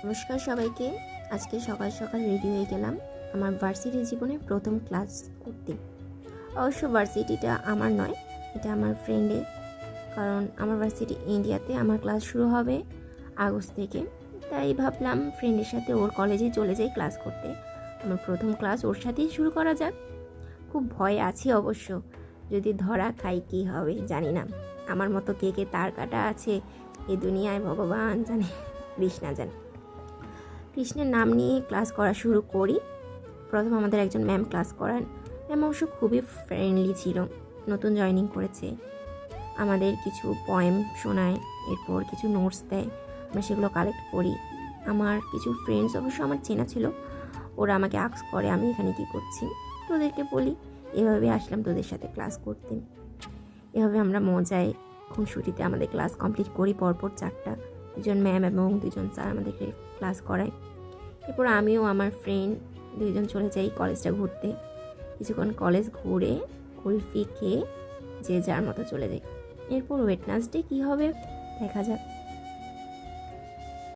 নমস্কার সবাইকে। আজকে সকাল সকাল রেডি হয়ে গেলাম আমার ভার্সিটি জীবনে প্রথম ক্লাস করতে। অবশ্য ভার্সিটিটা আমার নয়, এটা আমার ফ্রেন্ডের, কারণ আমার ভার্সিটি ইন্ডিয়াতে, আমার ক্লাস শুরু হবে আগস্ট থেকে। তাই ভাবলাম ফ্রেন্ডের সাথে ওর কলেজে চলে যাই ক্লাস করতে। আমার প্রথম ক্লাস ওর সাথেই শুরু করা যাক। খুব ভয় আছি অবশ্য, যদি ধরা খাই কী হবে জানি না। আমার মতো কে কে তার কাটা আছে এই দুনিয়ায় ভগবান জানে, কৃষ্ণা জানে। কৃষ্ণের নাম নিয়ে ক্লাস করা শুরু করি। প্রথম আমাদের একজন ম্যাম ক্লাস করান। ম্যাম অবশ্য খুবই ফ্রেন্ডলি ছিল, নতুন জয়েনিং করেছে। আমাদের কিছু পোয়েম শোনায়, এরপর কিছু নোটস দেয়, আমরা সেগুলো কালেক্ট করি। আমার কিছু ফ্রেন্ডস অবশ্য আমার চেনা ছিল, ওরা আমাকে আস্ক করে আমি এখানে কী করছি, তো ওদেরকে বলি এভাবে আসলাম তোদের সাথে ক্লাস করতে। এভাবে আমরা মজায় খুনসুটিতে আমাদের ক্লাস কমপ্লিট করি পরপর 4টা। দুজন ম্যাম এবং দুজন স্যার আমাদেরকে ক্লাস করায়। এরপর আমিও আমার ফ্রেন্ড দুজন চলে যাই কলেজটা ঘুরতে। কিছুক্ষণ কলেজ ঘুরে কুলফি খেয়ে যে যার মতো চলে যাই। এরপর ওয়েডনেসডে কী হবে দেখা যাক।